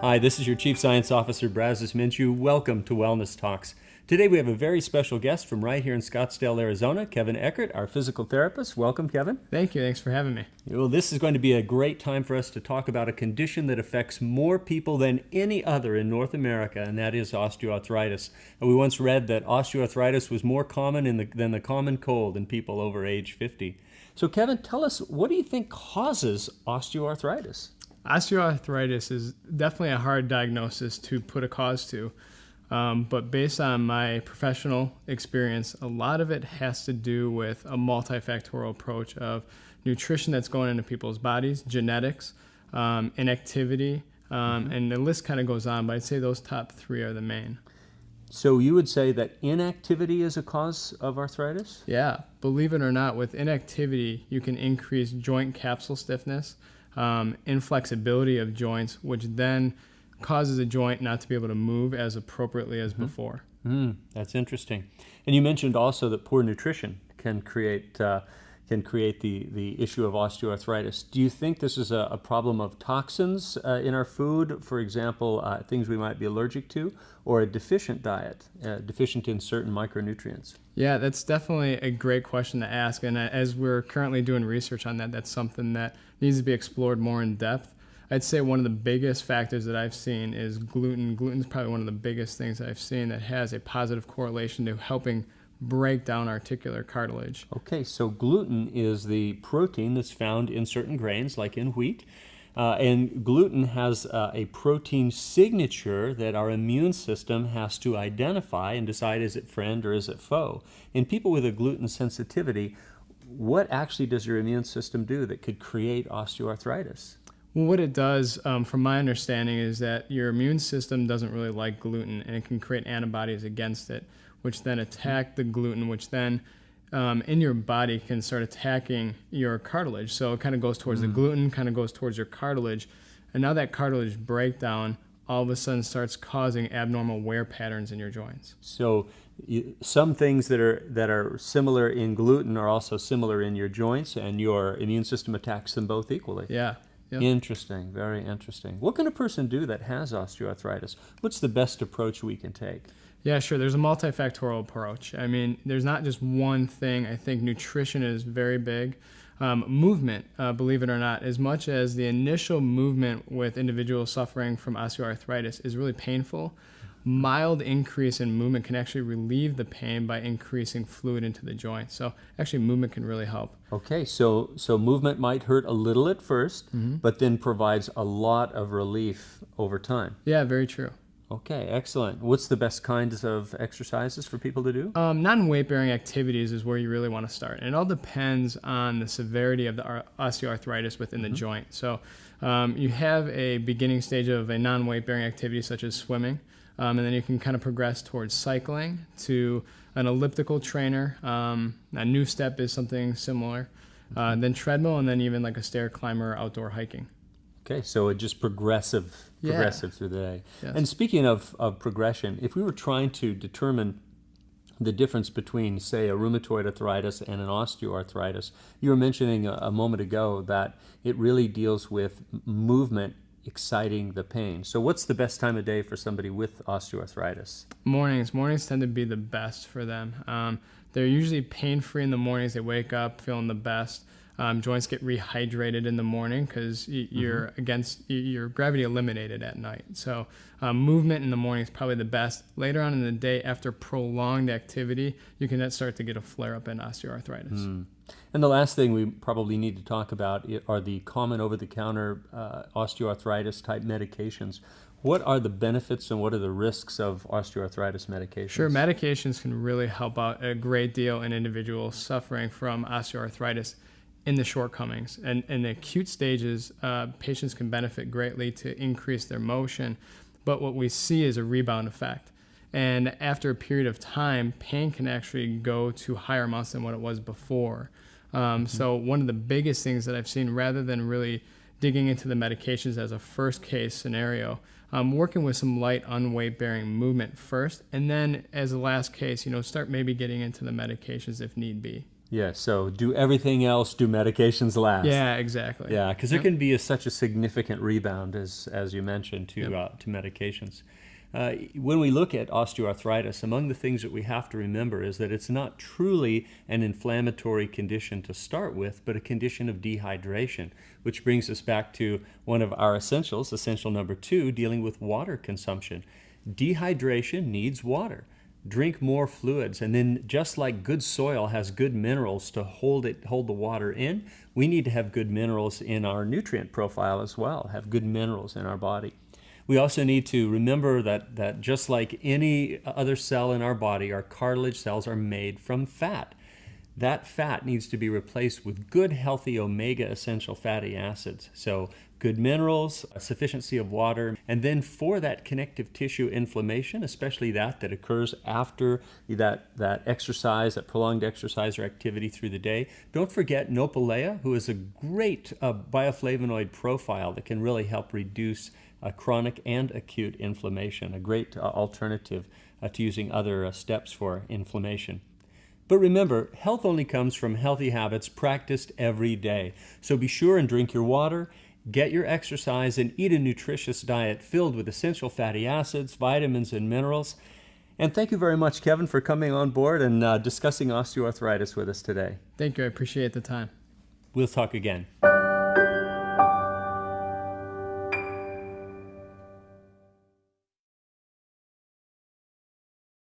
Hi, this is your Chief Science Officer, Brazos Minshew. Welcome to Wellness Talks. Today we have a very special guest from right here in Scottsdale, Arizona, Kevin Eckert, our physical therapist. Welcome, Kevin. Thank you. Thanks for having me. Well, this is going to be a great time for us to talk about a condition that affects more people than any other in North America, and that is osteoarthritis. And we once read that osteoarthritis was more common than the common cold in people over age 50. So, Kevin, tell us, what do you think causes osteoarthritis? Osteoarthritis is definitely a hard diagnosis to put a cause to, but based on my professional experience, a lot of it has to do with a multifactorial approach of nutrition that's going into people's bodies, genetics, inactivity, and the list kind of goes on, but I'd say those top three are the main. So you would say that inactivity is a cause of arthritis? Yeah, believe it or not, with inactivity, you can increase joint capsule stiffness, inflexibility of joints, which then causes a joint not to be able to move as appropriately as before. That's interesting. And you mentioned also that poor nutrition can create the issue of osteoarthritis. Do you think this is a problem of toxins in our food, for example, things we might be allergic to, or a deficient diet, deficient in certain micronutrients? Yeah, that's definitely a great question to ask. And as we're currently doing research on that, that's something that needs to be explored more in depth. I'd say one of the biggest factors that I've seen is gluten. Gluten is probably one of the biggest things that I've seen that has a positive correlation to helping break down articular cartilage. Okay, so gluten is the protein that's found in certain grains, like in wheat. And gluten has a protein signature that our immune system has to identify and decide, is it friend or is it foe? In people with a gluten sensitivity, what actually does your immune system do that could create osteoarthritis? Well, what it does, from my understanding, is that your immune system doesn't really like gluten, and it can create antibodies against it, which then attack the gluten, which then in your body can start attacking your cartilage. So it kind of goes towards the gluten, kind of goes towards your cartilage. And now that cartilage breakdown all of a sudden starts causing abnormal wear patterns in your joints. So some things that are similar in gluten are also similar in your joints, and your immune system attacks them both equally. Yeah. Yep. Interesting, very interesting. What can a person do that has osteoarthritis? What's the best approach we can take? Yeah, sure. There's a multifactorial approach. I mean, there's not just one thing. I think nutrition is very big. Movement, believe it or not, as much as the initial movement with individuals suffering from osteoarthritis is really painful, mild increase in movement can actually relieve the pain by increasing fluid into the joint. So actually movement can really help. Okay, so movement might hurt a little at first, but then provides a lot of relief over time. Yeah, very true. Okay, excellent. What's the best kinds of exercises for people to do? Non-weight-bearing activities is where you really want to start. And it all depends on the severity of the osteoarthritis within the joint. So you have a beginning stage of a non-weight-bearing activity such as swimming, and then you can kind of progress towards cycling to an elliptical trainer. A new step is something similar. Then treadmill, and then even like a stair climber or outdoor hiking. Okay, so it's just progressive through the day. Yes. And speaking of progression, if we were trying to determine the difference between, say, a rheumatoid arthritis and an osteoarthritis, you were mentioning a moment ago that it really deals with movement exciting the pain. So what's the best time of day for somebody with osteoarthritis? Mornings. Mornings tend to be the best for them. They're usually pain-free in the mornings. They wake up feeling the best. Joints get rehydrated in the morning because you're gravity eliminated at night. So movement in the morning is probably the best. Later on in the day, after prolonged activity, you can then start to get a flare-up in osteoarthritis. And the last thing we probably need to talk about are the common over-the-counter osteoarthritis type medications. What are the benefits and what are the risks of osteoarthritis medications? Sure, medications can really help out a great deal in individuals suffering from osteoarthritis in the shortcomings. And in the acute stages, patients can benefit greatly to increase their motion, but what we see is a rebound effect. And after a period of time, pain can actually go to higher amounts than what it was before. So one of the biggest things that I've seen, rather than really digging into the medications as a first case scenario, working with some light unweight-bearing movement first, and then as a last case, start maybe getting into the medications if need be. Yeah, so do everything else, do medications last. Yeah, exactly. Yeah, because there can be such a significant rebound, as you mentioned, to medications. When we look at osteoarthritis, among the things that we have to remember is that it's not truly an inflammatory condition to start with, but a condition of dehydration, which brings us back to one of our essentials, essential number 2, dealing with water consumption. Dehydration needs water. Drink more fluids, and then just like good soil has good minerals to hold the water in, we need to have good minerals in our nutrient profile as well, have good minerals in our body. We also need to remember that just like any other cell in our body, our cartilage cells are made from fat. That fat needs to be replaced with good, healthy omega essential fatty acids. So good minerals, a sufficiency of water, and then for that connective tissue inflammation, especially that occurs after that exercise, that prolonged exercise or activity through the day, don't forget nopalea, who is a great bioflavonoid profile that can really help reduce chronic and acute inflammation, a great alternative to using other steps for inflammation. But remember, health only comes from healthy habits practiced every day. So be sure and drink your water, get your exercise, and eat a nutritious diet filled with essential fatty acids, vitamins, and minerals. And thank you very much, Kevin, for coming on board and discussing osteoarthritis with us today. Thank you. I appreciate the time. We'll talk again.